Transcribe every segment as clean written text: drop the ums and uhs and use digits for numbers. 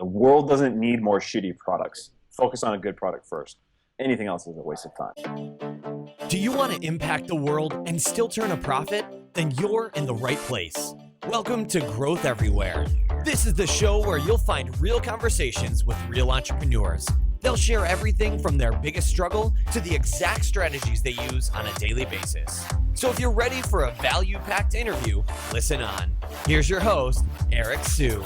The world doesn't need more shitty products. Focus on a good product first. Anything else is a waste of time. Do you want to impact the world and still turn a profit? Then you're in the right place. Welcome to Growth Everywhere. This is the show where you'll find real conversations with real entrepreneurs. They'll share everything from their biggest struggle to the exact strategies they use on a daily basis. So if you're ready for a value-packed interview, listen on. Here's your host, Eric Sue.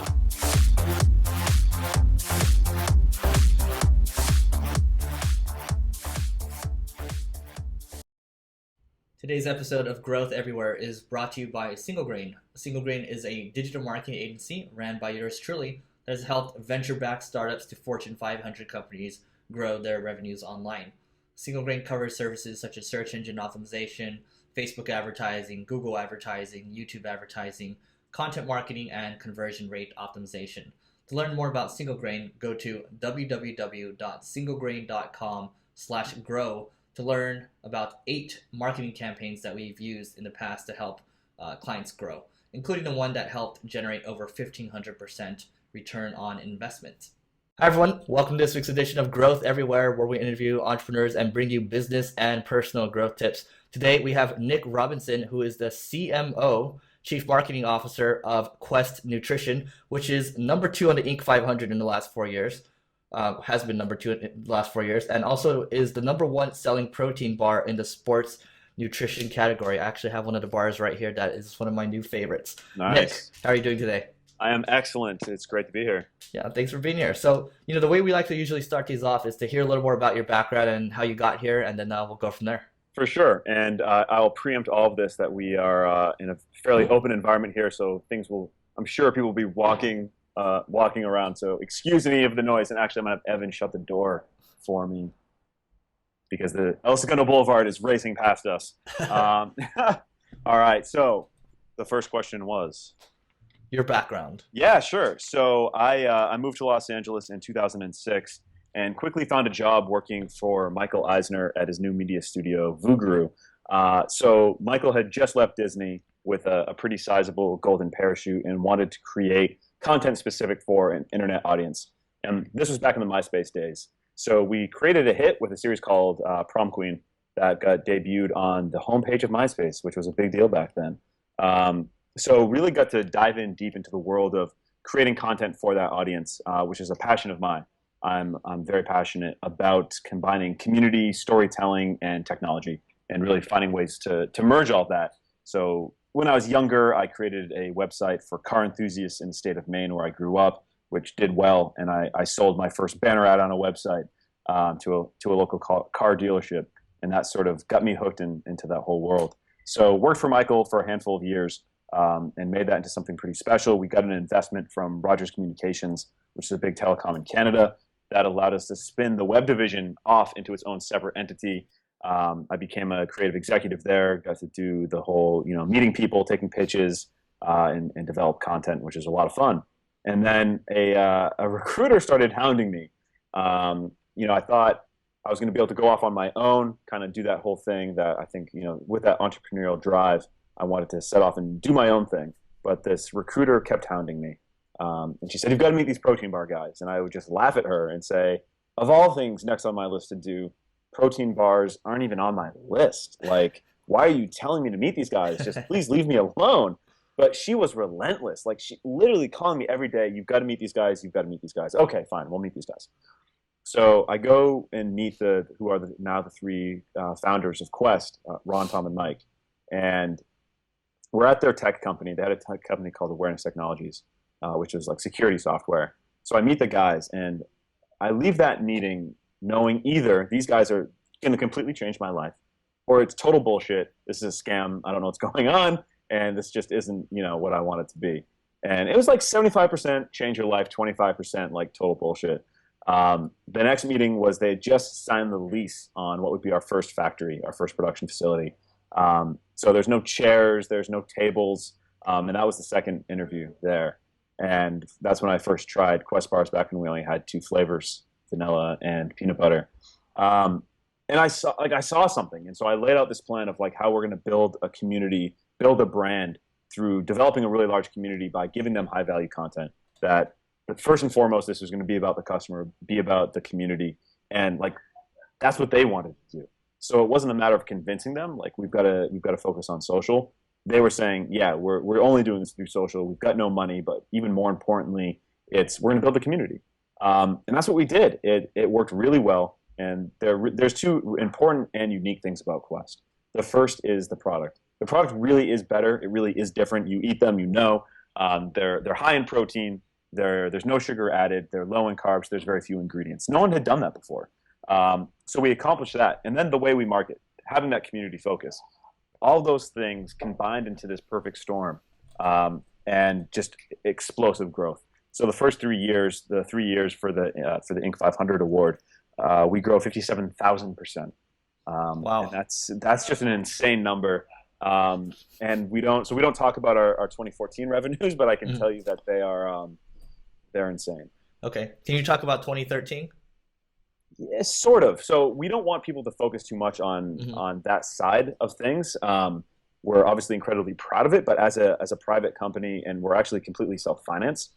Today's episode of Growth Everywhere is brought to you by Single Grain. Single Grain is a digital marketing agency ran by yours truly that has helped venture-backed startups to Fortune 500 companies grow their revenues online. Single Grain covers services such as search engine optimization, Facebook advertising, Google advertising, YouTube advertising, content marketing, and conversion rate optimization. To learn more about Single Grain, go to www.singlegrain.com/grow to learn about 8 marketing campaigns that we've used in the past to help clients grow, including the one that helped generate over 1,500% return on investment. Hi everyone, welcome to this week's edition of Growth Everywhere, where we interview entrepreneurs and bring you business and personal growth tips. Today we have Nick Robinson, who is the CMO, Chief Marketing Officer of Quest Nutrition, which is number 2 on the Inc. 500 in the last 4 years. Has been number 2 in the last 4 years, and also is the number 1 selling protein bar in the sports nutrition category. I actually have one of the bars right here that is one of my new favorites. Nice. Nick, how are you doing today? I am excellent. It's great to be here. Yeah, thanks for being here. So, the way we like to usually start these off is to hear a little more about your background and how you got here, and then we'll go from there. For sure. And I'll preempt all of this that we are in a fairly open environment here, so I'm sure people will be walking around. So excuse any of the noise. And actually, I'm going to have Evan shut the door for me because the El Segundo Boulevard is racing past us. All right. So the first question was? Your background. Yeah, sure. So I moved to Los Angeles in 2006 and quickly found a job working for Michael Eisner at his new media studio, Vuguru. So Michael had just left Disney with a pretty sizable golden parachute and wanted to create content specific for an internet audience. And this was back in the MySpace days. So we created a hit with a series called Prom Queen that got debuted on the homepage of MySpace, which was a big deal back then. So really got to dive in deep into the world of creating content for that audience, which is a passion of mine. I'm very passionate about combining community, storytelling, and technology, and really finding ways to merge all of that. So when I was younger, I created a website for car enthusiasts in the state of Maine where I grew up, which did well, and I sold my first banner ad on a website to a local car dealership, and that sort of got me hooked into that whole world. So worked for Michael for a handful of years and made that into something pretty special. We got an investment from Rogers Communications, which is a big telecom in Canada, that allowed us to spin the web division off into its own separate entity. I became a creative executive there, got to do the whole, meeting people, taking pitches, and develop content, which is a lot of fun. And then a recruiter started hounding me. I thought I was going to be able to go off on my own, kind of do that whole thing that I think, with that entrepreneurial drive, I wanted to set off and do my own thing. But this recruiter kept hounding me. And she said, "You've got to meet these protein bar guys." And I would just laugh at her and say, of all things next on my list to do, protein bars aren't even on my list. Like, why are you telling me to meet these guys? Just please leave me alone. But she was relentless. Like, she literally calling me every day, "You've got to meet these guys. You've got to meet these guys." Okay, fine. We'll meet these guys. So I go and meet who are now the 3 founders of Quest, Ron, Tom, and Mike. And we're at their tech company. They had a tech company called Awareness Technologies, which is like security software. So I meet the guys, and I leave that meeting knowing either these guys are going to completely change my life, or it's total bullshit. This is a scam. I don't know what's going on, and this just isn't, what I want it to be. And it was like 75% change your life, 25% like total bullshit. The next meeting was they had just signed the lease on what would be our first factory, our first production facility. So there's no chairs, there's no tables, and that was the second interview there. And that's when I first tried Quest bars back when we only had 2 flavors, vanilla and peanut butter. And I saw something, and so I laid out this plan of like how we're going to build a community, build a brand through developing a really large community by giving them high value content that but first and foremost, this was going to be about the customer, be about the community, and like that's what they wanted to do. So it wasn't a matter of convincing them like we've got to focus on social. They were saying, yeah, we're only doing this through social. We've got no money, but even more importantly, we're going to build the community, and that's what we did. It worked really well. And there's two important and unique things about Quest. The first is the product. The product really is better. It really is different. You eat them, you know. They're high in protein. There's no sugar added. They're low in carbs. There's very few ingredients. No one had done that before. So we accomplished that. And then the way we market, having that community focus, all those things combined into this perfect storm, and just explosive growth. So the first 3 years, the 3 years for the Inc. 500 award, we grow 57,000%. Wow. And that's just an insane number. And we don't talk about our 2014 revenues, but I can tell you that they're insane. Okay. Can you talk about 2013? Yeah, sort of. So we don't want people to focus too much on that side of things. We're obviously incredibly proud of it, but as a private company, and we're actually completely self-financed.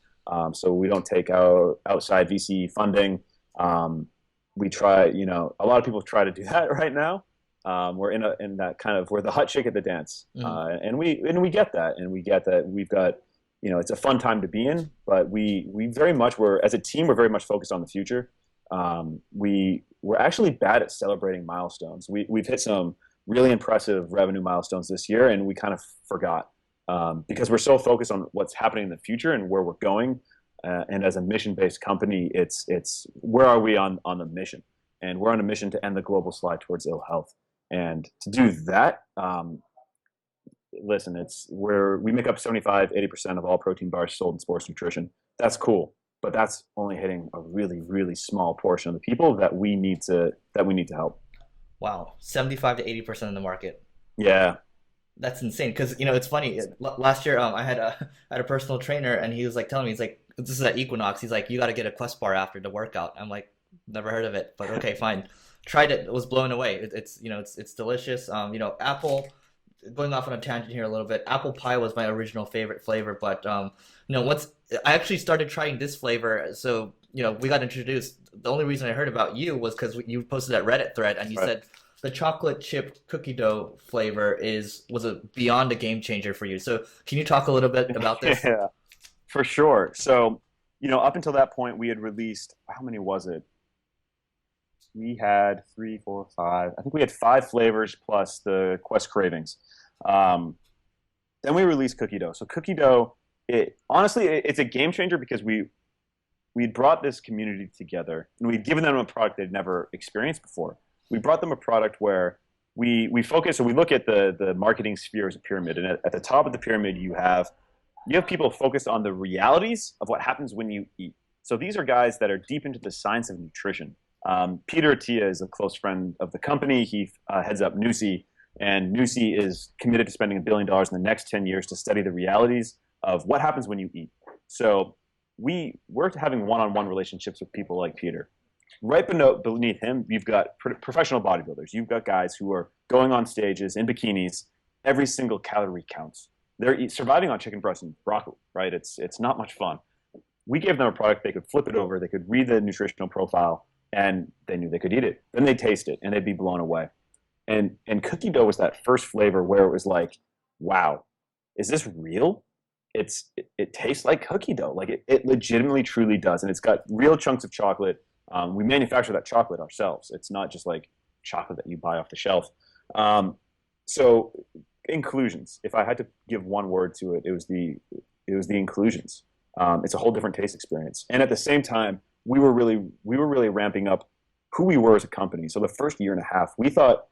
So we don't take out outside VC funding. We try, a lot of people try to do that right now. We're in that kind of, we're the hot chick at the dance. And we get that. And we get that we've got, it's a fun time to be in, but we very much, as a team, we're very much focused on the future. We're actually bad at celebrating milestones. We've hit some really impressive revenue milestones this year, and we kind of forgot, because we're so focused on what's happening in the future and where we're going. And as a mission-based company, it's where are we on the mission? And we're on a mission to end the global slide towards ill health. And to do that, listen, we make up 75-80% of all protein bars sold in sports nutrition. That's cool, but that's only hitting a really, really small portion of the people that we need to help. Wow, 75 to 80% of the market. Yeah. That's insane, because it's funny. Last year, I had a personal trainer, and he was like telling me, he's like, this is at Equinox. He's like, you got to get a Quest bar after the workout. I'm like, never heard of it, but okay, fine. Tried it. Was blown away. It's delicious. Apple. Going off on a tangent here a little bit. Apple pie was my original favorite flavor, but once I actually started trying this flavor, so we got introduced. The only reason I heard about you was because you posted that Reddit thread, and you said the chocolate chip cookie dough flavor was beyond a game changer for you. So can you talk a little bit about this? Yeah, for sure. So, up until that point, we had released, how many was it? We had 3, 4, 5. I think we had 5 flavors plus the Quest Cravings. Then we released cookie dough. So cookie dough, it's a game changer because we'd brought this community together, and we'd given them a product they'd never experienced before. We brought them a product where we focus, so we look at the marketing sphere as a pyramid, and at the top of the pyramid you have people focused on the realities of what happens when you eat. So these are guys that are deep into the science of nutrition. Peter Attia is a close friend of the company. He heads up Nusi, and Nusi is committed to spending $1 billion in the next 10 years to study the realities of what happens when you eat. So we're having one-on-one relationships with people like Peter. Right beneath him, you've got professional bodybuilders. You've got guys who are going on stages in bikinis. Every single calorie counts. They're surviving on chicken breast and broccoli, right? It's not much fun. We gave them a product. They could flip it over. They could read the nutritional profile, and they knew they could eat it. Then they'd taste it, and they'd be blown away. And cookie dough was that first flavor where it was like, wow, is this real? It tastes like cookie dough. Like it legitimately, truly does. And it's got real chunks of chocolate. We manufacture that chocolate ourselves. It's not just like chocolate that you buy off the shelf. So inclusions. If I had to give one word to it, it was the inclusions. It's a whole different taste experience. And at the same time, we were really ramping up who we were as a company. So the first year and a half, we thought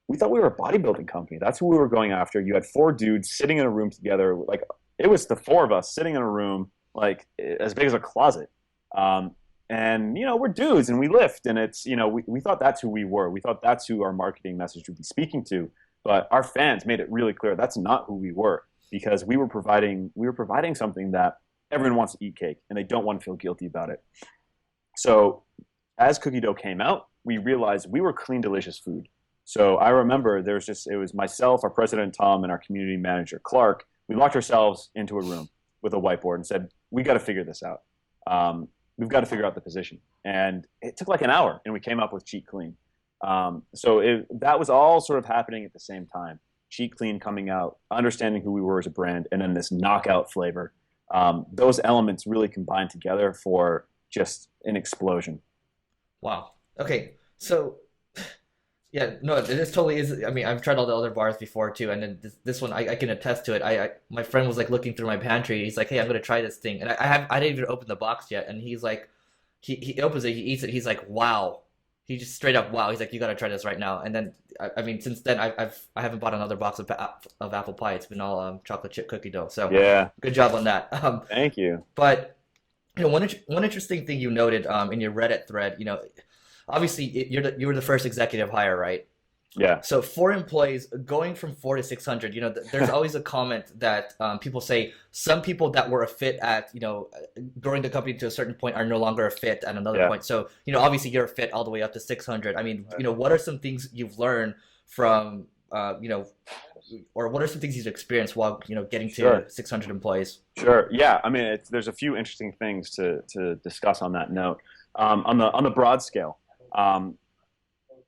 we were a bodybuilding company. That's who we were going after. You had 4 dudes sitting in a room together. Like it was the 4 of us sitting in a room like as big as a closet. And we're dudes and we lift, and it's we thought that's who we were. We thought that's who our marketing message would be speaking to. But our fans made it really clear that's not who we were, because we were providing something that everyone wants to eat cake and they don't want to feel guilty about it. So as cookie dough came out, we realized we were clean, delicious food. So I remember it was myself, our president Tom, and our community manager Clark. We locked ourselves into a room with a whiteboard and said, we got to figure this out. we've got to figure out the position. And it took like an hour, and we came up with Cheat Clean. That was all sort of happening at the same time. Cheat Clean coming out, understanding who we were as a brand, and then this knockout flavor. Those elements really combined together for just an explosion. Wow. Okay. So, yeah, no, this totally is. I mean, I've tried all the other bars before too, and then this one, I can attest to it. My friend was like looking through my pantry. He's like, "Hey, I'm gonna try this thing," and I didn't even open the box yet. And he's like, he opens it, he eats it. He's like, "Wow." He just straight up, "Wow." He's like, "You gotta try this right now." And then, I mean, since then, I haven't bought another box of apple pie. It's been all chocolate chip cookie dough. So Yeah. good job on that. Thank you. But one interesting thing you noted in your Reddit thread, obviously you were the first executive hire, right? Yeah. So for employees going from 4 to 600, there's always a comment that people say some people that were a fit at, growing the company to a certain point are no longer a fit at another point. So, obviously you're a fit all the way up to 600. I mean, what are some things you've learned from, or what are some things you've experienced while, getting to 600 employees? Sure. Yeah. I mean, there's a few interesting things to discuss on that note. On the broad scale,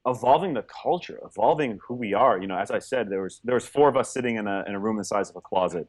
evolving the culture, evolving who we are. As I said, there was 4 of us sitting in a room the size of a closet.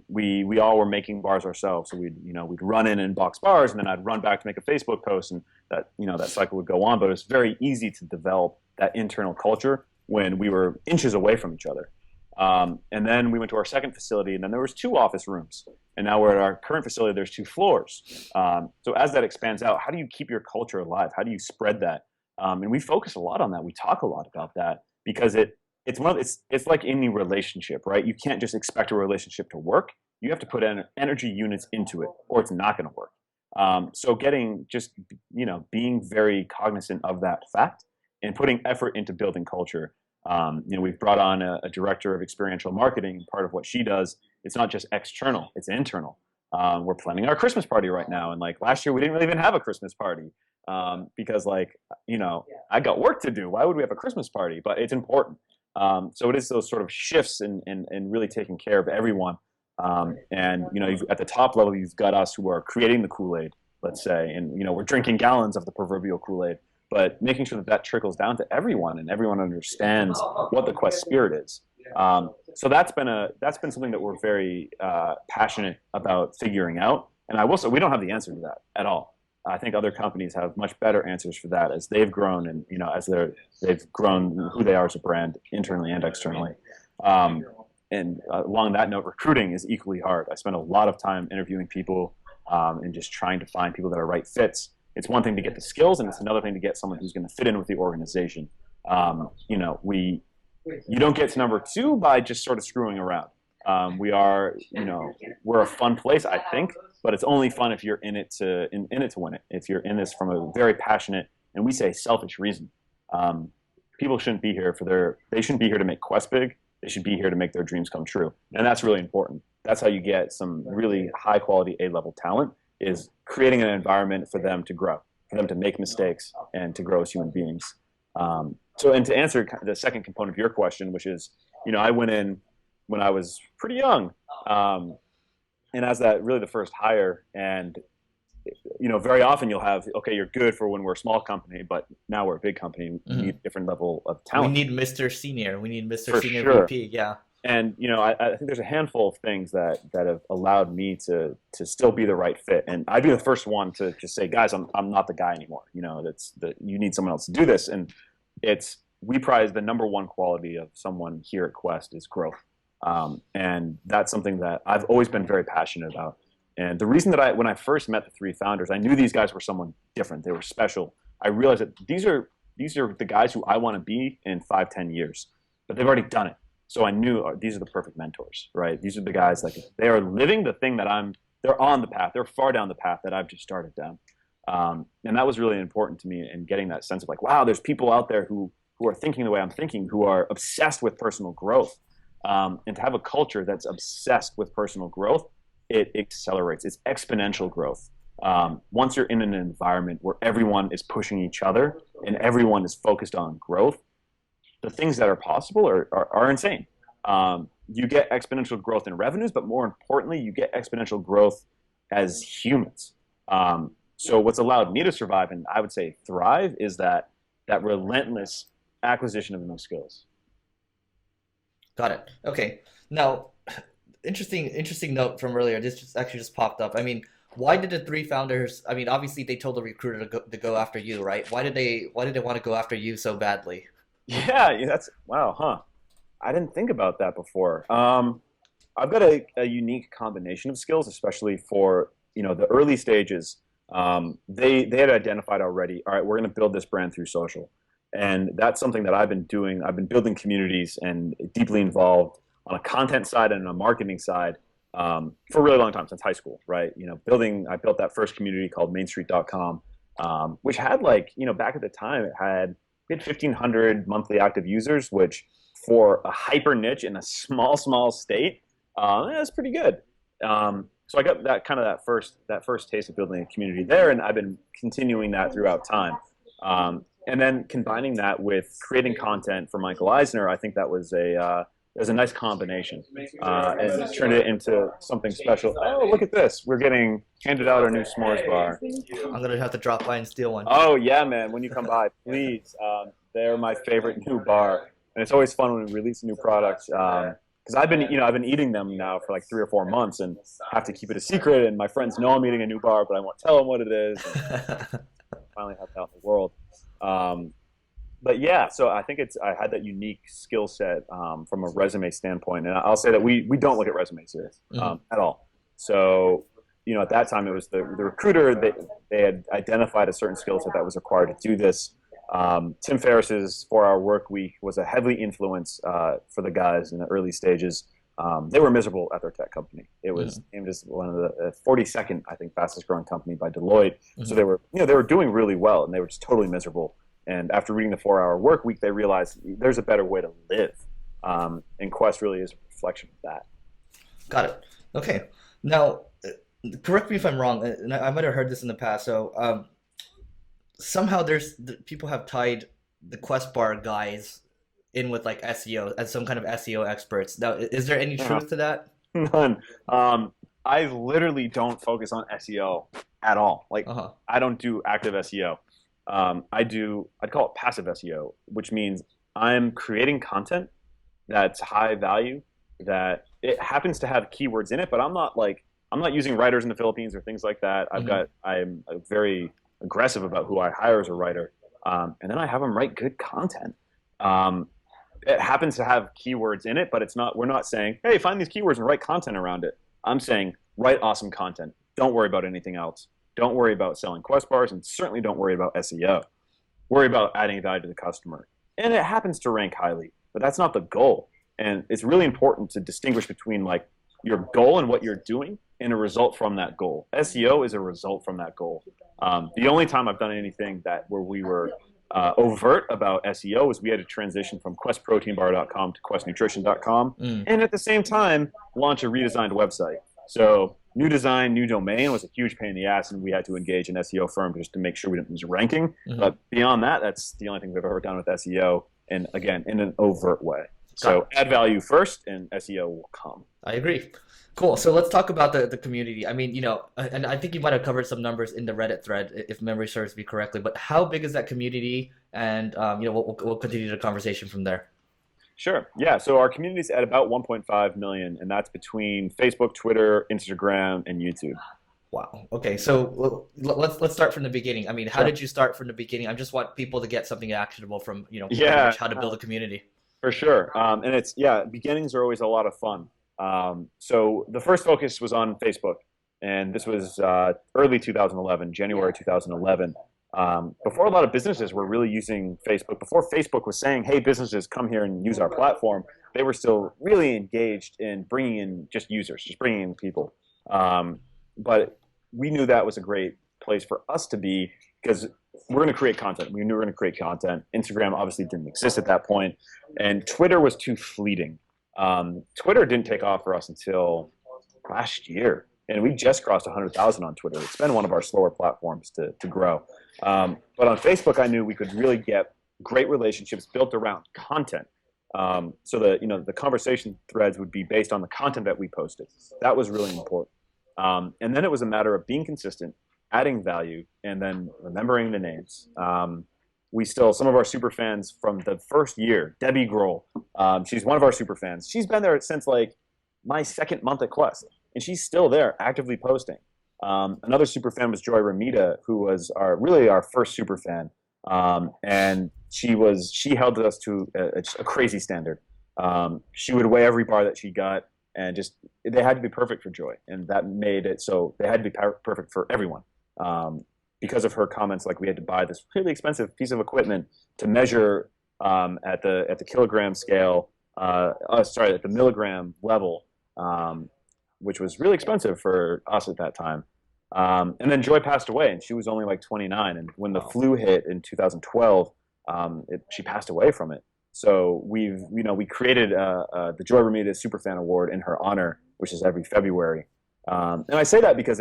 We all were making bars ourselves. So we'd run in and box bars, and then I'd run back to make a Facebook post, and that cycle would go on. But it was very easy to develop that internal culture when we were inches away from each other. And then we went to our second facility, and then there was 2 office rooms. And now we're at our current facility, there's 2 floors. So as that expands out, how do you keep your culture alive? How do you spread that? And we focus a lot on that. We talk a lot about that because it's like any relationship, right? You can't just expect a relationship to work. You have to put energy units into it, or it's not going to work. So being very cognizant of that fact and putting effort into building culture. We've brought on a director of experiential marketing. Part of what she does, it's not just external, it's internal. We're planning our Christmas party right now. And last year we didn't really even have a Christmas party because I got work to do. Why would we have a Christmas party? But it's important. So it is those sort of shifts and really taking care of everyone. At the top level, you've got us who are creating the Kool-Aid, let's say, and we're drinking gallons of the proverbial Kool-Aid, but making sure that trickles down to everyone and everyone understands what the Quest spirit is. So that's been something that we're very passionate about figuring out. And I will say we don't have the answer to that at all. I think other companies have much better answers for that as they've grown and as they've grown who they are as a brand internally and externally. And along that note, recruiting is equally hard. I spend a lot of time interviewing people and just trying to find people that are right fits. It's one thing to get the skills, and it's another thing to get someone who's going to fit in with the organization. You don't get to number 2 by just sort of screwing around. We're a fun place, I think, but it's only fun if you're in it to win it. If you're in this from a very passionate, and we say selfish reason. People shouldn't be here they shouldn't be here to make Quest big. They should be here to make their dreams come true. And that's really important. That's how you get some really high quality A-level talent, is creating an environment for them to grow, for them to make mistakes and to grow as human beings. And to answer the second component of your question, which is, I went in when I was pretty young, and as the first hire, and very often you'll have, okay, you're good for when we're a small company, but now we're a big company, we need a different level of talent. We need Mr. Senior. We need Mr. For Senior sure. VP. Yeah. And I think there's a handful of things that have allowed me to still be the right fit. And I'd be the first one to just say, guys, I'm not the guy anymore. You need someone else to do this. And we prize the number 1 quality of someone here at Quest is growth. And that's something that I've always been very passionate about. And the reason that when I first met the 3 founders, I knew these guys were someone different. They were special. I realized that these are the guys who I want to be in 5-10 years, but they've already done it. So I knew these are the perfect mentors, right? These are the guys they are living the thing that they're on the path. They're far down the path that I've just started down. And that was really important to me in getting that sense of wow, there's people out there who are thinking the way I'm thinking, who are obsessed with personal growth. And to have a culture that's obsessed with personal growth, it accelerates. It's exponential growth. Once you're in an environment where everyone is pushing each other and everyone is focused on growth, the things that are possible are insane. You get exponential growth in revenues, but more importantly, you get exponential growth as humans. So what's allowed me to survive and I would say thrive is that relentless acquisition of new skills. Got it. Okay. Now, interesting note from earlier. This just popped up. I mean, why did the three founders? I mean, obviously they told the recruiter to go after you, right? Why did they want to go after you so badly? Yeah, that's wow, huh? I didn't think about that before. I've got a unique combination of skills, especially for the early stages. They had identified already. All right, we're going to build this brand through social, and that's something that I've been doing. I've been building communities and deeply involved on a content side and a marketing side for a really long time, since high school. Right, I built that first community called MainStreet.com, which had back at the time we had 1,500 monthly active users, which for a hyper niche in a small state, that's pretty good. So I got that first taste of building a community there, and I've been continuing that throughout time. And then combining that with creating content for Michael Eisner, I think that was a nice combination, and turned it into something special. Oh, look at this! We're getting handed out our new s'mores bar. I'm gonna have to drop by and steal one. Oh yeah, man! When you come by, please. They're my favorite new bar, and it's always fun when we release a new product. Because I've been eating them now for like 3 or 4 months, and have to keep it a secret. And my friends know I'm eating a new bar, but I won't tell them what it is. And finally, have it out in the world. But yeah, so I think I had that unique skill set from a resume standpoint, and I'll say that we don't look at resumes here at all. So at that time it was the recruiter. They had identified a certain skill set that was required to do this. Tim Ferriss's 4-Hour Work Week was a heavily influence for the guys in the early stages. They were miserable at their tech company. It was named as one of the 42nd, I think, fastest growing company by Deloitte. So they were doing really well, and they were just totally miserable. And after reading the 4-Hour Work Week, they realized there's a better way to live. And Quest really is a reflection of that. Got it. Okay. Now, correct me if I'm wrong, and I might have heard this in the past. So somehow people have tied the Quest Bar guys in with like SEO as some kind of SEO experts. Now, is there any truth to that? None. I literally don't focus on SEO at all. I don't do active SEO. I'd call it passive SEO, which means I'm creating content that's high value, that it happens to have keywords in it, but I'm not using writers in the Philippines or things like that. I'm very aggressive about who I hire as a writer. And then I have them write good content. It happens to have keywords in it, but we're not saying, hey, find these keywords and write content around it. I'm saying, write awesome content. Don't worry about anything else. Don't worry about selling Quest bars, and certainly don't worry about SEO. Worry about adding value to the customer. And it happens to rank highly, but that's not the goal. And it's really important to distinguish between your goal and what you're doing and a result from that goal. SEO is a result from that goal. The only time I've done anything where we were overt about SEO was we had to transition from questproteinbar.com to questnutrition.com, and at the same time launch a redesigned website. So new design, new domain was a huge pain in the ass, and we had to engage an SEO firm just to make sure we didn't lose ranking. But beyond that, that's the only thing we've ever done with SEO, and again, in an overt way. So add value first, and SEO will come. I agree. Cool. So let's talk about the community. I mean, and I think you might have covered some numbers in the Reddit thread, if memory serves me correctly. But how big is that community? And we'll continue the conversation from there. Sure. Yeah. So our community is at about 1.5 million, and that's between Facebook, Twitter, Instagram, and YouTube. Wow. Okay. So let's start from the beginning. I mean, how did you start from the beginning? I just want people to get something actionable from how to build a community. For sure. And beginnings are always a lot of fun. So the first focus was on Facebook, and this was early 2011, January 2011. Before a lot of businesses were really using Facebook, before Facebook was saying, hey, businesses, come here and use our platform, they were still really engaged in bringing in just users, just bringing in people. But we knew that was a great place for us to be because we're going to create content. We knew we were going to create content. Instagram obviously didn't exist at that point, and Twitter was too fleeting. Twitter didn't take off for us until last year, and we just crossed 100,000 on Twitter. It's been one of our slower platforms to grow. But on Facebook, I knew we could really get great relationships built around content. So the conversation threads would be based on the content that we posted. That was really important. And then it was a matter of being consistent, adding value, and then remembering the names. Some of our super fans from the first year, Debbie Grohl, she's one of our super fans. She's been there since like my second month at Quest, and she's still there actively posting. Another super fan was Joy Ramita, who was our first super fan. And she held us to a crazy standard. She would weigh every bar that she got, and they had to be perfect for Joy, and that made it so they had to be perfect for everyone. Because of her comments, like we had to buy this really expensive piece of equipment to measure at the kilogram scale, at the milligram level, which was really expensive for us at that time. And then Joy passed away, and she was only like 29. And when the flu hit in 2012, she passed away from it. So we created the Joy Ramita Superfan Award in her honor, which is every February. And I say that because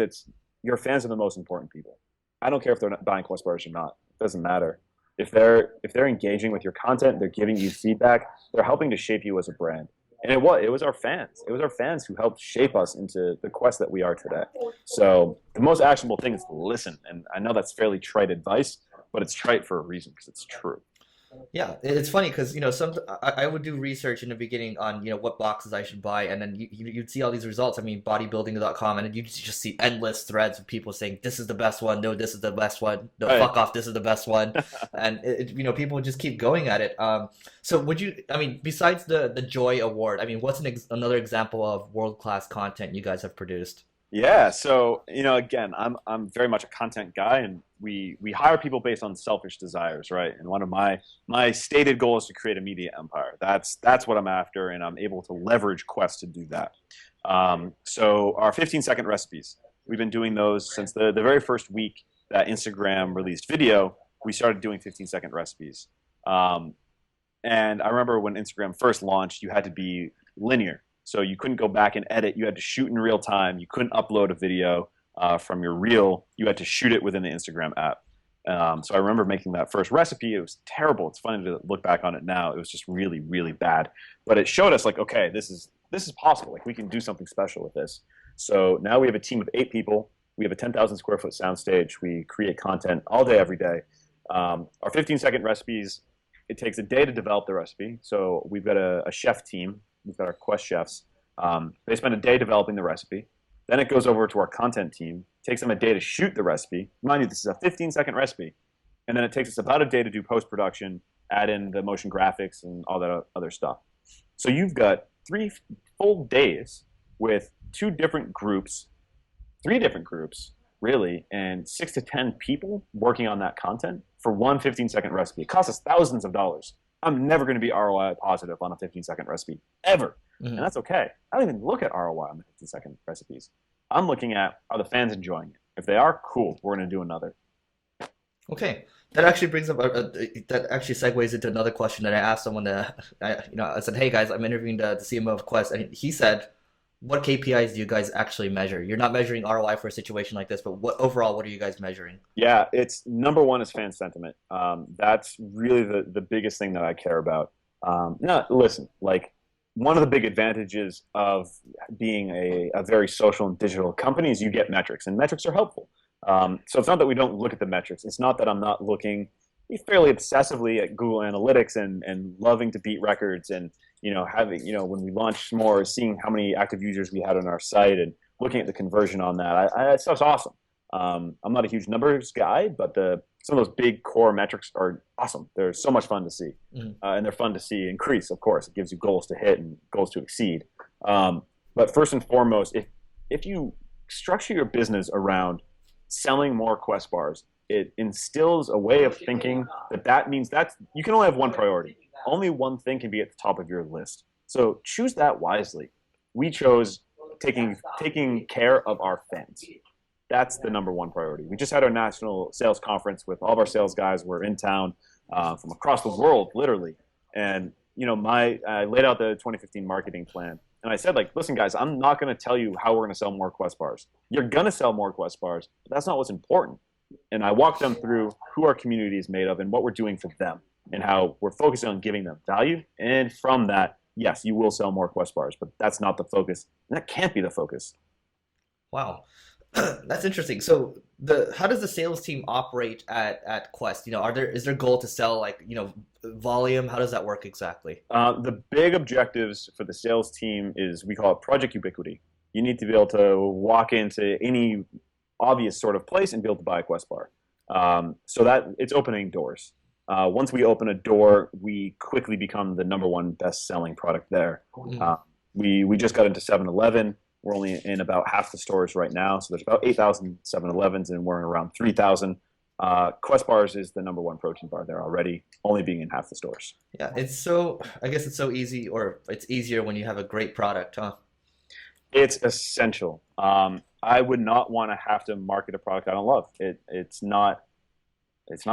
your fans are the most important people. I don't care if they're not buying Quest bars or not. It doesn't matter. If they're engaging with your content, they're giving you feedback, they're helping to shape you as a brand. And it was our fans. It was our fans who helped shape us into the Quest that we are today. So the most actionable thing is to listen. And I know that's fairly trite advice, but it's trite for a reason, because it's true. Yeah, it's funny because I would do research in the beginning on what boxes I should buy, and then you'd see all these results. I mean, bodybuilding.com, and then you just see endless threads of people saying this is the best one, no, this is the best one, no, fuck off, this is the best one, and people just keep going at it. So besides the Joy Award, what's another example of world-class content you guys have produced? Yeah, so again, I'm very much a content guy, and we hire people based on selfish desires, right? And one of my stated goal is to create a media empire. That's what I'm after, and I'm able to leverage Quest to do that. So our 15-second recipes, we've been doing those since the very first week that Instagram released video. We started doing 15-second recipes, and I remember when Instagram first launched, you had to be linear. So you couldn't go back and edit. You had to shoot in real time. You couldn't upload a video from your reel. You had to shoot it within the Instagram app. So I remember making that first recipe. It was terrible. It's funny to look back on it now. It was just really, really bad. But it showed us, like, okay, this is possible. Like, we can do something special with this. So now we have a team of 8 people. We have a 10,000 square foot soundstage. We create content all day, every day. Our 15-second recipes, it takes a day to develop the recipe. So we've got a chef team. We've got our Quest chefs. They spend a day developing the recipe. Then it goes over to our content team. It takes them a day to shoot the recipe. Mind you, this is a 15-second recipe. And then it takes us about a day to do post-production, add in the motion graphics and all that other stuff. So you've got 3 full days with 3 different groups, really, and 6 to 10 people working on that content for one 15-second recipe. It costs us thousands of dollars. I'm never going to be ROI positive on a 15-second recipe, ever. And that's okay. I don't even look at ROI on the 15-second recipes. I'm looking at, are the fans enjoying it? If they are, cool, we're going to do another. Okay. That actually brings up, that actually segues into another question that I asked someone I said, hey guys, I'm interviewing the CMO of Quest, and he said, what KPIs do you guys actually measure? You're not measuring ROI for a situation like this, but what are you guys measuring? Yeah, it's number one is fan sentiment. That's really the biggest thing that I care about. Now, listen, like, one of the big advantages of being a very social and digital company is you get metrics, and metrics are helpful. So it's not that we don't look at the metrics. It's not that I'm not looking fairly obsessively at Google Analytics and loving to beat records and having when we launched more, seeing how many active users we had on our site and looking at the conversion on that. That stuff's awesome. I'm not a huge numbers guy, but some of those big core metrics are awesome. They're so much fun to see, and they're fun to see increase. Of course, it gives you goals to hit and goals to exceed. But first and foremost, if you structure your business around selling more Quest bars, it instills a way of thinking that means that you can only have one priority. Only one thing can be at the top of your list. So choose that wisely. We chose taking care of our fans. That's the number one priority. We just had our national sales conference with all of our sales guys. We're in town from across the world, literally. And I laid out the 2015 marketing plan. And I said, like, listen, guys, I'm not going to tell you how we're going to sell more Quest bars. You're going to sell more Quest bars, but that's not what's important. And I walked them through who our community is made of and what we're doing for them and how we're focusing on giving them value. And from that, yes, you will sell more Quest bars, but that's not the focus. And that can't be the focus. Wow. That's interesting. So How does the sales team operate at Quest? Is there goal to sell like, volume? How does that work exactly? The big objectives for the sales team is we call it project ubiquity. You need to be able to walk into any obvious sort of place and be able to buy a Quest bar. So that it's opening doors. Once we open a door, we quickly become the number one best-selling product there. We just got into 7-Eleven. We're only in about half the stores right now, so there's about 8,000 7-Elevens, and we're in around 3,000. Quest bars is the number one protein bar there already, only being in half the stores. Yeah, I guess it's so easy, or it's easier when you have a great product, huh? It's essential. I would not want to have to market a product I don't love. It's not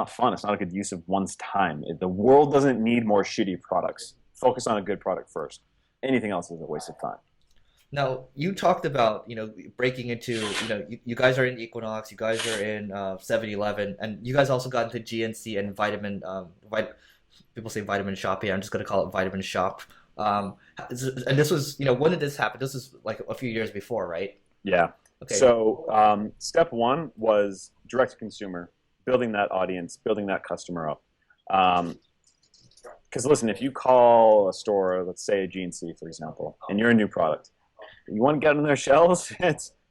fun. It's not a good use of one's time. The world doesn't need more shitty products. Focus on a good product first. Anything else is a waste of time. Now, you talked about, breaking into, you guys are in Equinox, you guys are in 7-Eleven, and you guys also got into GNC and people say Vitamin Shop here. I'm just going to call it Vitamin Shop. And this was, when did this happen? This was like a few years before, right? Yeah. Okay. So step one was direct to consumer, building that audience, building that customer up. Because listen, if you call a store, let's say a GNC, for example, and you're a new product, you want to get on their shelves,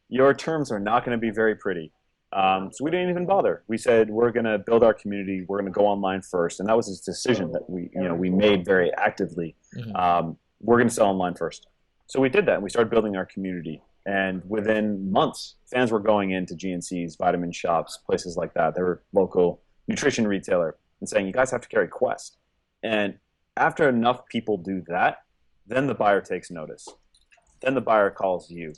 your terms are not going to be very pretty. So we didn't even bother. We said we're going to build our community. We're going to go online first, and that was a decision that we made very actively. We're going to sell online first. So we did that, and we started building our community. And within months, fans were going into GNCs, vitamin shops, places like that. They were local nutrition retailer and saying, "You guys have to carry Quest." And after enough people do that, then the buyer takes notice. Then the buyer calls you,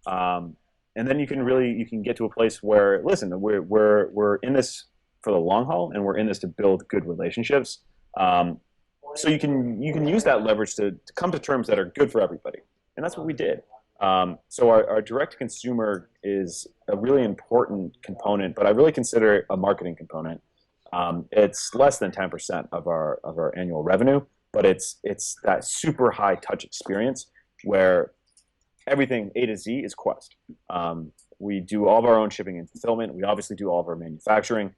and then you can get to a place where, listen, we're in this for the long haul, and we're in this to build good relationships. So you can use that leverage to come to terms that are good for everybody, and that's what we did. So our direct consumer is a really important component, but I really consider it a marketing component. It's less than 10% of our annual revenue, but it's that super high touch experience where everything A to Z is Quest. We do all of our own shipping and fulfillment. We obviously do all of our manufacturing.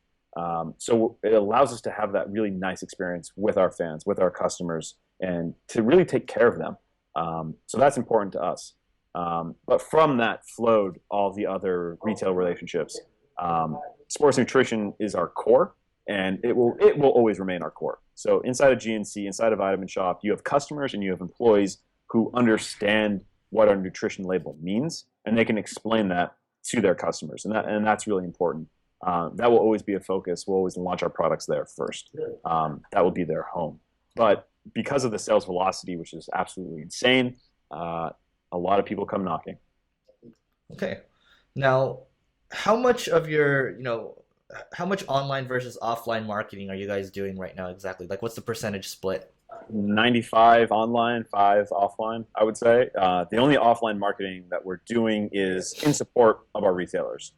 So it allows us to have that really nice experience with our fans, with our customers, and to really take care of them. So that's important to us. But from that flowed all the other retail relationships. Sports nutrition is our core, and it will always remain our core. So inside of GNC, inside of Vitamin Shop, you have customers and you have employees who understand what our nutrition label means, and they can explain that to their customers, and that's really important. That will always be a focus. We'll always launch our products there first. That will be their home. But because of the sales velocity, which is absolutely insane, a lot of people come knocking. Okay. Now, how much of your, how much online versus offline marketing are you guys doing right now exactly? Like, what's the percentage split? 95 online, 5 offline, I would say. The only offline marketing that we're doing is in support of our retailers.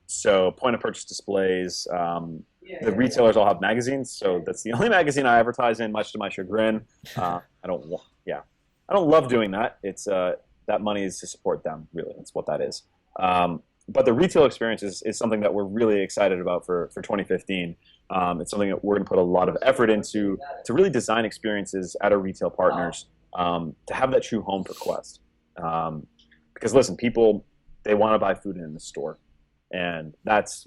So point of purchase displays, the retailers all have magazines, so that's the only magazine I advertise in, much to my chagrin. I don't love doing that. It's that money is to support them, really. That's what that is. But the retail experience is something that we're really excited about for 2015. It's something that we're going to put a lot of effort into to really design experiences at our retail partners to have that true home for Quest. Because listen, people, they want to buy food in the store. And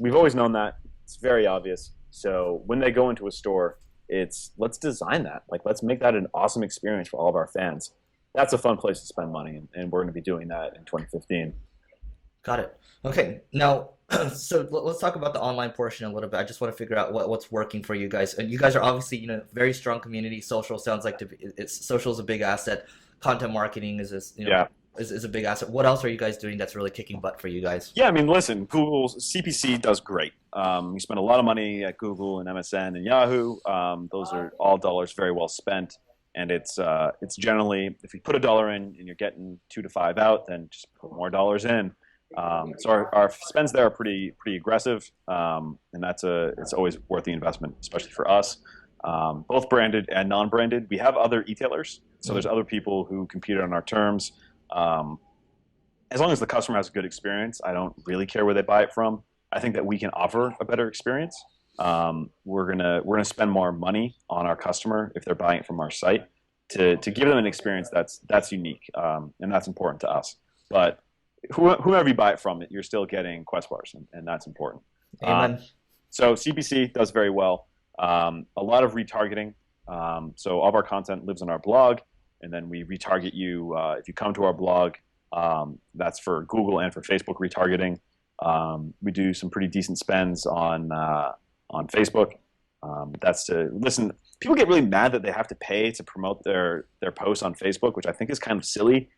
we've always known that. It's very obvious. So when they go into a store, let's design that. Like, let's make that an awesome experience for all of our fans. That's a fun place to spend money, and we're going to be doing that in 2015. Got it. Okay. Now, so let's talk about the online portion a little bit. I just want to figure out what's working for you guys. And you guys are obviously, very strong community. Social sounds like social is a big asset. Content marketing is a big asset. What else are you guys doing that's really kicking butt for you guys? Yeah, I mean, listen, Google's CPC does great. We spend a lot of money at Google and MSN and Yahoo. Those are all dollars very well spent. And it's generally, if you put $1 in and you're getting 2 to 5 out, then just put more dollars in. So our spends there are pretty aggressive, and it's always worth the investment, especially for us. Both branded and non-branded. We have other e-tailers, so there's other people who compete on our terms. As long as the customer has a good experience, I don't really care where they buy it from. I think that we can offer a better experience. We're gonna spend more money on our customer if they're buying it from our site to give them an experience that's unique, and that's important to us. But whoever you buy it from, you're still getting Quest bars, and that's important. Amen. So CPC does very well. A lot of retargeting. So all of our content lives on our blog, and then we retarget you if you come to our blog. That's for Google and for Facebook retargeting. We do some pretty decent spends on Facebook. That's to listen. People get really mad that they have to pay to promote their posts on Facebook, which I think is kind of silly.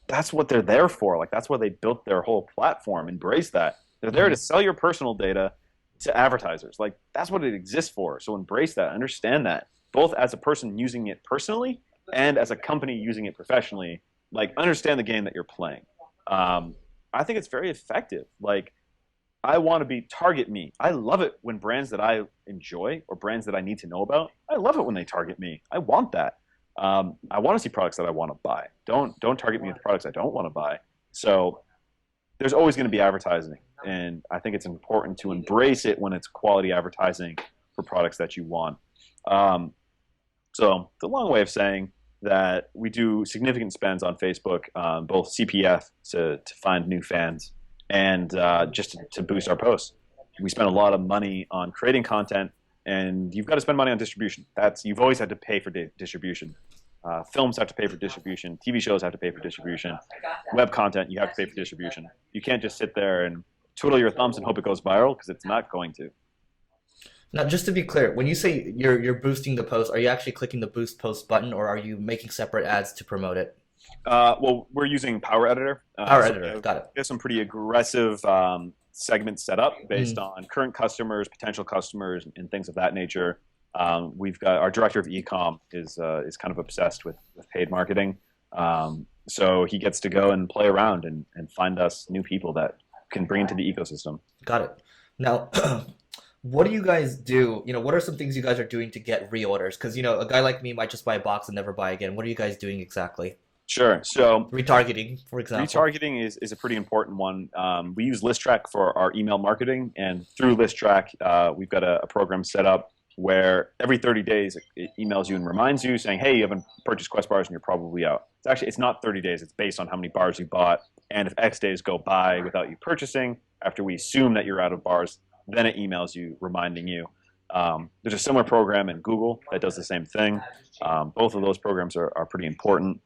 That's what they're there for. Like, that's why they built their whole platform. Embrace that. They're there to sell your personal data to advertisers. Like, that's what it exists for. So embrace that. Understand that. Both as a person using it personally and as a company using it professionally. Like, understand the game that you're playing. I think it's very effective. Like, I want to be target me. I love it when brands that I enjoy or brands that I need to know about, I love it when they target me. I want that. I want to see products that I want to buy. Don't target me with products I don't want to buy. So there's always going to be advertising, and I think it's important to embrace it when it's quality advertising for products that you want. So the long way of saying that we do significant spends on Facebook, both CPF to find new fans, and just to boost our posts. We spend a lot of money on creating content, and you've got to spend money on distribution. You've always had to pay for distribution. Films have to pay for distribution. TV shows have to pay for distribution. Web content, you have to pay for distribution. You can't just sit there and twiddle your thumbs and hope it goes viral, because it's not going to. Now, just to be clear, when you say you're boosting the post, are you actually clicking the boost post button, or are you making separate ads to promote it? Well, we're using Power Editor. Power Editor, got it. We have some pretty aggressive segments set up based on current customers, potential customers, and things of that nature. We've got our director of e-com is kind of obsessed with paid marketing. So he gets to go and play around and find us new people that can bring into the ecosystem. Got it. Now, what do you guys do? What are some things you guys are doing to get reorders? Because, a guy like me might just buy a box and never buy again. What are you guys doing exactly? Sure. So retargeting, for example. Retargeting is a pretty important one. We use ListTrack for our email marketing, and through ListTrack, we've got a program set up where every 30 days it emails you and reminds you saying, hey, you haven't purchased Quest bars and you're probably out. It's not 30 days. It's based on how many bars you bought. And if X days go by without you purchasing, after we assume that you're out of bars, then it emails you reminding you. There's a similar program in Google that does the same thing. Both of those programs are pretty important.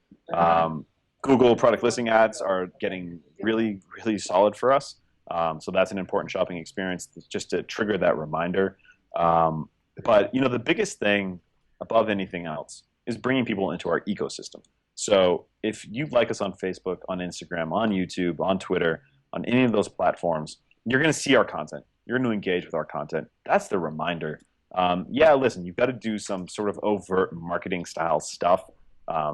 Google product listing ads are getting really, really solid for us. So that's an important shopping experience just to trigger that reminder. But the biggest thing above anything else is bringing people into our ecosystem. So if you like us on Facebook, on Instagram, on YouTube, on Twitter, on any of those platforms, you're going to see our content. You're going to engage with our content. That's the reminder. Listen, you've got to do some sort of overt marketing style stuff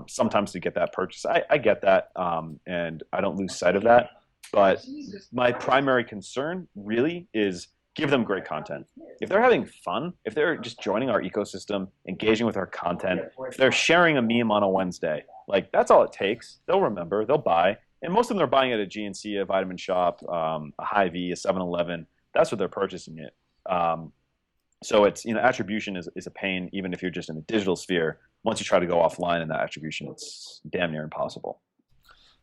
sometimes to get that purchase. I get that, and I don't lose sight of that. But my primary concern really is give them great content. If they're having fun, if they're just joining our ecosystem, engaging with our content, if they're sharing a meme on a Wednesday, that's all it takes. They'll remember, they'll buy. And most of them are buying at a GNC, a Vitamin Shop, a Hy-Vee, a 7-Eleven. That's what they're purchasing it. So it's, attribution is a pain, even if you're just in a digital sphere. Once you try to go offline in that attribution, it's damn near impossible.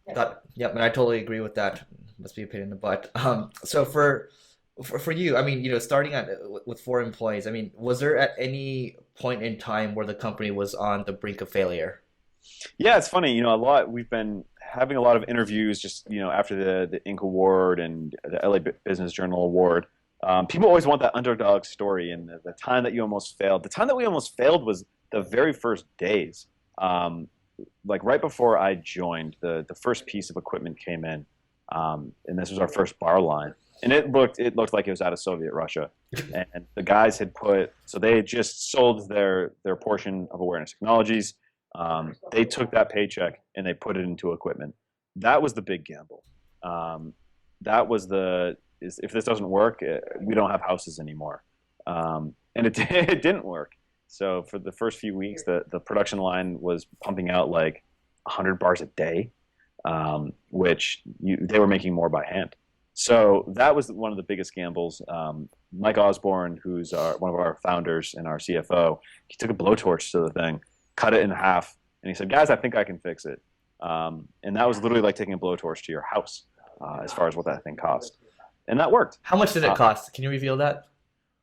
Yep, and I totally agree with that. Must be a pain in the butt. So for you, starting with 4 employees, was there at any point in time where the company was on the brink of failure? Yeah, it's funny. We've been having a lot of interviews just, after the Inc. Award and the LA Business Journal Award. People always want that underdog story and the time that you almost failed. The time that we almost failed was the very first days. Right before I joined, the first piece of equipment came in, and this was our first bar line. And it looked like it was out of Soviet Russia. And the guys they had just sold their portion of Awareness Technologies. They took that paycheck and they put it into equipment. That was the big gamble. That was if this doesn't work, we don't have houses anymore. And it didn't work. So for the first few weeks, the production line was pumping out 100 bars a day, which they were making more by hand. So that was one of the biggest gambles. Mike Osborne, who's one of our founders and our CFO, he took a blowtorch to the thing, cut it in half, and he said, "Guys, I think I can fix it." And that was literally like taking a blowtorch to your house, as far as what that thing cost. And that worked. How much did it cost? Can you reveal that?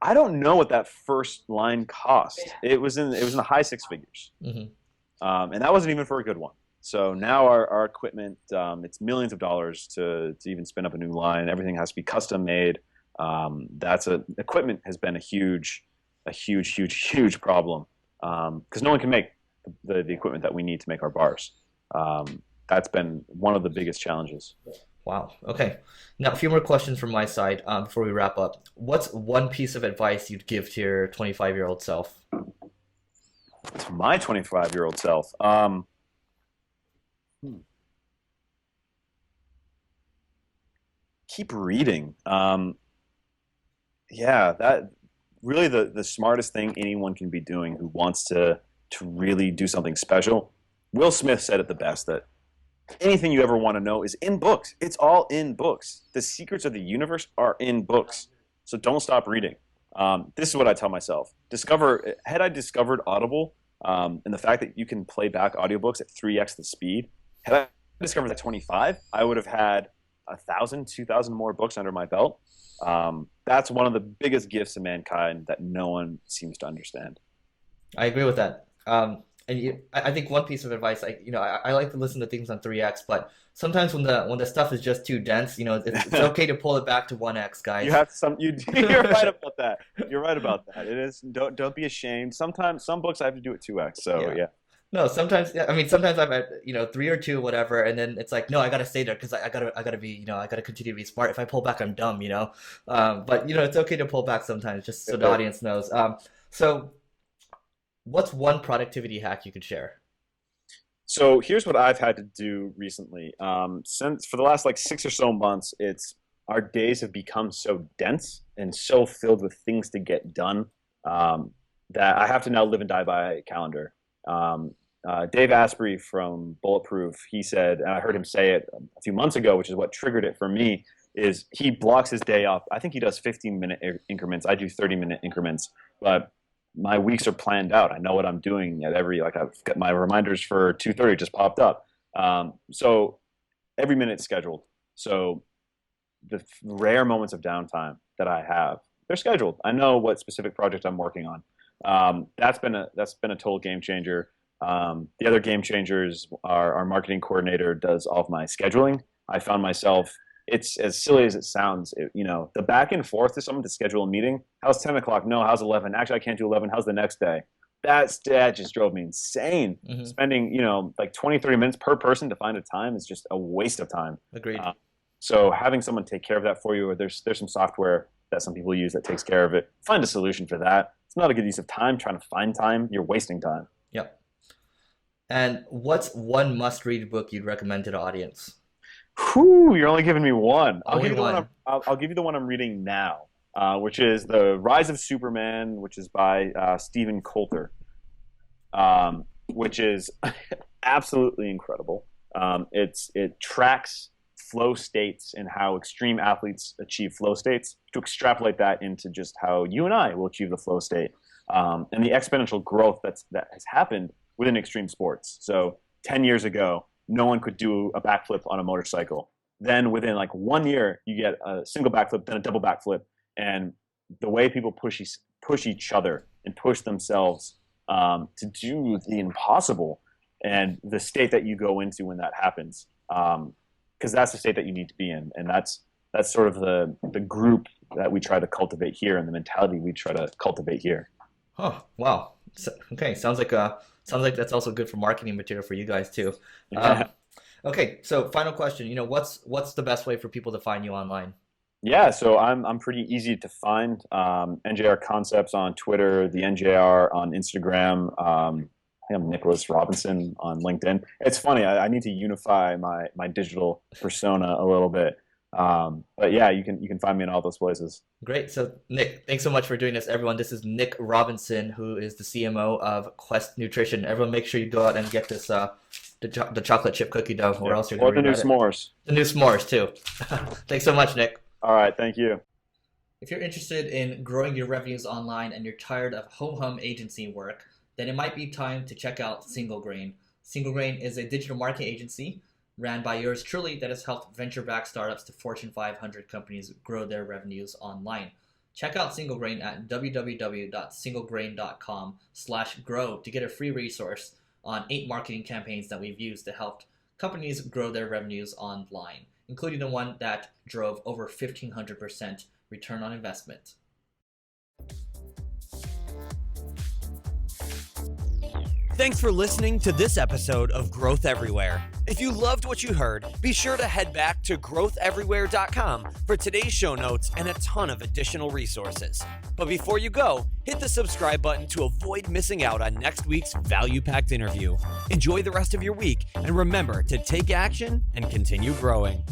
I don't know what that first line cost. It was in the high six figures, and that wasn't even for a good one. So now our equipment, it's millions of dollars to even spin up a new line. Everything has to be custom made. Equipment has been a huge problem because no one can make the equipment that we need to make our bars. That's been one of the biggest challenges. Wow. Okay. Now, a few more questions from my side before we wrap up. What's one piece of advice you'd give to your 25-year-old self? To my 25-year-old self, keep reading. That really the smartest thing anyone can be doing who wants to really do something special. Will Smith said it the best, that anything you ever want to know is in books. It's all in books. The secrets of the universe are in books. So don't stop reading. This is what I tell myself. Had I discovered Audible and the fact that you can play back audiobooks at 3x the speed, had I discovered at 25, I would have had 1,000, 2,000 more books under my belt. That's one of the biggest gifts of mankind that no one seems to understand. I agree with that. I think one piece of advice, I like to listen to things on 3x, but sometimes when the stuff is just too dense, it's okay to pull it back to 1x, guys. You're right about that. You're right about that. It is. Don't be ashamed. Sometimes some books I have to do at 2x. So yeah. No, sometimes I'm at 3 or 2, whatever, and then it's like, no, I gotta stay there because I gotta be, I gotta continue to be smart. If I pull back, I'm dumb, But it's okay to pull back sometimes, just so the audience knows. So, what's one productivity hack you could share? So here's what I've had to do recently. Since for the last 6 or so months, our days have become so dense and so filled with things to get done that I have to now live and die by a calendar. Dave Asprey from Bulletproof, he said, and I heard him say it a few months ago, which is what triggered it for me, is he blocks his day up. I think he does 15-minute increments. I do 30-minute increments, but my weeks are planned out. I know what I'm doing at I've got my reminders for 2:30 just popped up. So every minute's scheduled. So the rare moments of downtime that I have, they're scheduled. I know what specific project I'm working on. That's been a total game changer. The other game changers are our marketing coordinator does all of my scheduling. I found myself, it's as silly as it sounds, the back and forth to someone to schedule a meeting. How's 10 o'clock? No, how's 11? Actually, I can't do 11. How's the next day? That just drove me insane. Mm-hmm. Spending, 20, 30 minutes per person to find a time is just a waste of time. Agreed. So having someone take care of that for you, or there's some software that some people use that takes care of it, find a solution for that. It's not a good use of time trying to find time. You're wasting time. Yep. And what's one must-read book you'd recommend to the audience? Whew, you're only giving me one. I'll give you the one I'm reading now, which is The Rise of Superman, which is by Stephen Coulter, which is absolutely incredible. It tracks flow states and how extreme athletes achieve flow states, to extrapolate that into just how you and I will achieve the flow state, and the exponential growth that has happened within extreme sports. So 10 years ago, no one could do a backflip on a motorcycle. Then within 1 year, you get a single backflip, then a double backflip. And the way people push each other and push themselves to do the impossible, and the state that you go into when that happens, because that's the state that you need to be in. And that's sort of the group that we try to cultivate here, and the mentality we try to cultivate here. Oh, wow. Okay, sounds like that's also good for marketing material for you guys too. Okay, so final question. What's the best way for people to find you online? Yeah, so I'm pretty easy to find. NJR Concepts on Twitter, the NJR on Instagram. I think I'm Nicholas Robinson on LinkedIn. It's funny. I need to unify my digital persona a little bit. But yeah, you can find me in all those places. Great. So Nick, thanks so much for doing this, everyone. This is Nick Robinson, who is the CMO of Quest Nutrition. Everyone, make sure you go out and get this the chocolate chip cookie dough, or else you're going to regret it. Or the new s'mores. The new s'mores too. Thanks so much, Nick. All right. Thank you. If you're interested in growing your revenues online and you're tired of ho-hum agency work, then it might be time to check out Single Grain. Single Grain is a digital marketing agency ran by yours truly that has helped venture-backed startups to Fortune 500 companies grow their revenues online. Check out Single Grain at www.singlegrain.com/grow to get a free resource on 8 marketing campaigns that we've used to help companies grow their revenues online, including the one that drove over 1,500% return on investment. Thanks for listening to this episode of Growth Everywhere. If you loved what you heard, be sure to head back to growtheverywhere.com for today's show notes and a ton of additional resources. But before you go, hit the subscribe button to avoid missing out on next week's value-packed interview. Enjoy the rest of your week, and remember to take action and continue growing.